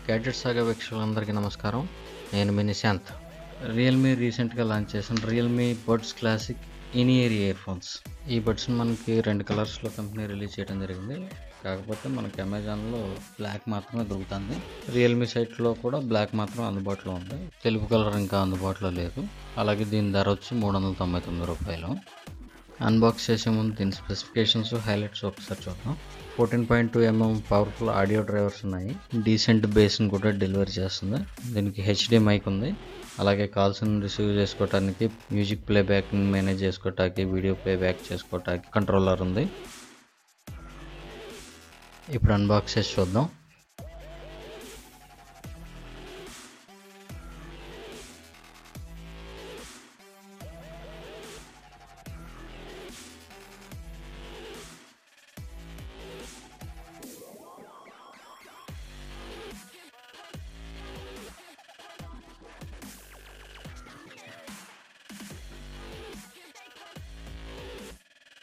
Gadget సాగా వీక్షకులందరికీ నమస్కారం. నేను మీ నిశాంత్. రియల్మీ రీసెంట్గా లాంచ్ చేసిన Realme buds classic in year ear phones. ఈ బడ్స్ని మనకి 2 కలర్స్లో కంపెనీ రిలీజ్ చేయడం జరిగింది. కాకపోతే మనకి అమెజాన్లో బ్లాక్ మాత్రమే దొరుకుతుంది. రియల్మీ సైట్లో కూడా బ్లాక్ మాత్రం అందుబాటులో ఉంది. తెలుపు కలర్ ఇంకా అందుబాటులో లేదు. అలాగే దీని ధర వచ్చి $399. అన్బాక్స్ చేసే ముందు దీని స్పెసిఫికేషన్స్, హైలైట్స్ ఒకసారి చూద్దాం. 14.2mm పవర్ఫుల్ ఆడియో డ్రైవర్స్ ఉన్నాయి. డీసెంట్ బేస్ని కూడా డెలివరీ చేస్తుంది. దీనికి హెచ్డి మైక్ ఉంది. అలాగే కాల్స్ని రిసీవ్ చేసుకోవడానికి, మ్యూజిక్ ప్లేబ్యాక్ని మేనేజ్ చేసుకోవడానికి, వీడియో ప్లేబ్యాక్ చేసుకోవడానికి కంట్రోలర్ ఉంది. ఇప్పుడు అన్బాక్స్ చేసి చూద్దాం.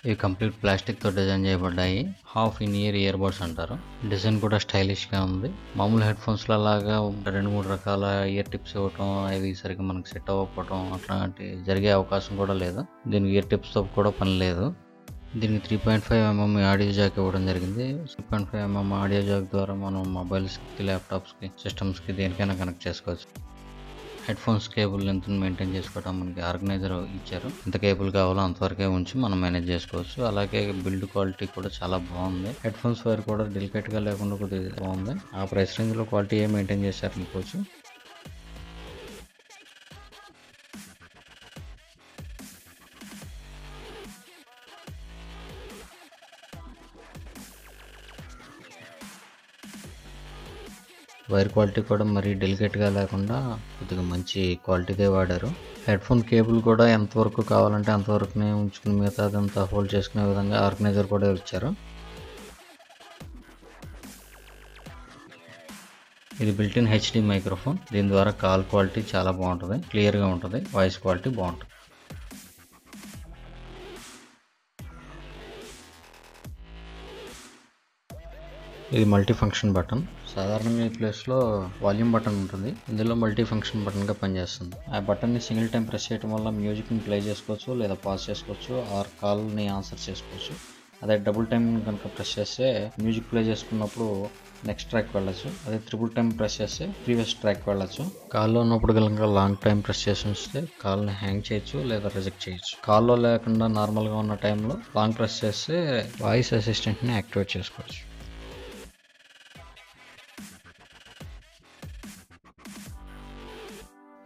ఇవి కంప్లీట్ ప్లాస్టిక్తో డిజైన్ చేయబడ్డాయి. హాఫ్ ఇన్ ఇయర్ బడ్స్ అంటారు. డిజైన్ కూడా స్టైలిష్గా ఉంది. మామూలు హెడ్ ఫోన్స్లో లాగా 2-3 రకాల ఇయర్ టిప్స్ ఇవ్వటం, అవి సరిగ్గా మనకు సెట్ అవ్వకపోవటం అట్లాంటి జరిగే అవకాశం కూడా లేదు. దీనికి ఇయర్ టిప్స్తో కూడా పని లేదు. దీనికి 3.5mm ఆడియో జాక్ ఇవ్వడం జరిగింది. 3.5mm ఆడియో జాక్ ద్వారా మనం మొబైల్స్కి, ల్యాప్టాప్స్కి, సిస్టమ్స్కి దేనికైనా కనెక్ట్ చేసుకోవచ్చు. హెడ్ ఫోన్స్ కేబుల్ లెంత్ని మెయింటైన్ చేసుకోవడం మనకి ఆర్గనైజర్ ఇచ్చారు. ఎంత కేబుల్ కావాలో అంతవరకే ఉంచి మనం మేనేజ్ చేసుకోవచ్చు. అలాగే బిల్డ్ క్వాలిటీ కూడా చాలా బాగుంది. హెడ్ ఫోన్స్ వైర్ కూడా డెలికేట్గా లేకుండా కొద్దిగా బాగుంది. ఆ ప్రైస్ రేంజ్లో క్వాలిటీ ఏం మెయింటైన్ చేశారు అనుకోవచ్చు. వైర్ క్వాలిటీ కూడా మరీ డెలికేట్గా లేకుండా కొద్దిగా మంచి క్వాలిటీదే వాడారు. హెడ్ ఫోన్ కేబుల్ కూడా ఎంతవరకు కావాలంటే అంతవరకునే ఉంచుకుని మిగతా అదంతా హోల్డ్ చేసుకునే విధంగా ఆర్గనైజర్ కూడా ఇచ్చారు. ఇది బిల్ట్-ఇన్ హెచ్డి మైక్రోఫోన్. దీని ద్వారా కాల్ క్వాలిటీ చాలా బాగుంటుంది, క్లియర్గా ఉంటుంది, వాయిస్ క్వాలిటీ బాగుంటుంది. ఇది మల్టీ ఫంక్షన్ బటన్. సాధారణంగా ఈ ప్లేస్లో వాల్యూమ్ బటన్ ఉంటుంది. ఇందులో మల్టీ ఫంక్షన్ బటన్గా పనిచేస్తుంది. ఆ బటన్ని సింగిల్ టైం ప్రెస్ చేయడం వల్ల మ్యూజిక్ని ప్లే చేసుకోవచ్చు, లేదా పాజ్ చేసుకోవచ్చు, ఆర్ కాల్ని ఆన్సర్ చేసుకోవచ్చు. అదే డబుల్ టైం కనుక ప్రెస్ చేస్తే మ్యూజిక్ ప్లే చేసుకున్నప్పుడు నెక్స్ట్ ట్రాక్ వెళ్ళచ్చు. అదే ట్రిపుల్ టైం ప్రెస్ చేస్తే ప్రీవియస్ ట్రాక్ వెళ్ళచ్చు. కాల్లో ఉన్నప్పుడు కనుక లాంగ్ టైం ప్రెస్ చేసి ఉంచితే కాల్ని హ్యాంగ్ చేయొచ్చు, లేదా రిజెక్ట్ చేయొచ్చు. కాల్లో లేకుండా నార్మల్గా ఉన్న టైంలో లాంగ్ ప్రెస్ చేస్తే వాయిస్ అసిస్టెంట్ని యాక్టివేట్ చేసుకోవచ్చు.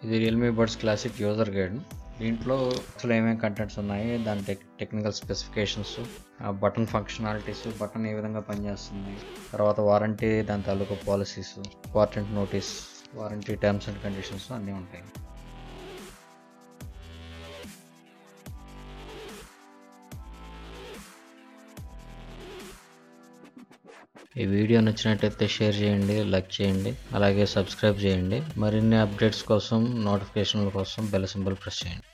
ఇది Realme buds classic user guide. దీంట్లో అసలు ఏమేమి కంటెంట్స్ ఉన్నాయి, దాని technical specifications, button functionalities, button ఏ విధంగా పనిచేస్తుంది, తర్వాత వారంటీ, దాని తాలూకా policies, important notice, warranty terms and conditions అన్నీ ఉంటాయి. ఈ వీడియో నచ్చినట్టయితే షేర్ చేయండి, లైక్ చేయండి, అలాగే సబ్స్క్రైబ్ చేయండి. మరిన్ని అప్డేట్స్ కోసం, నోటిఫికేషన్ల కోసం బెల్ సింబల్ ప్రెస్ చేయండి.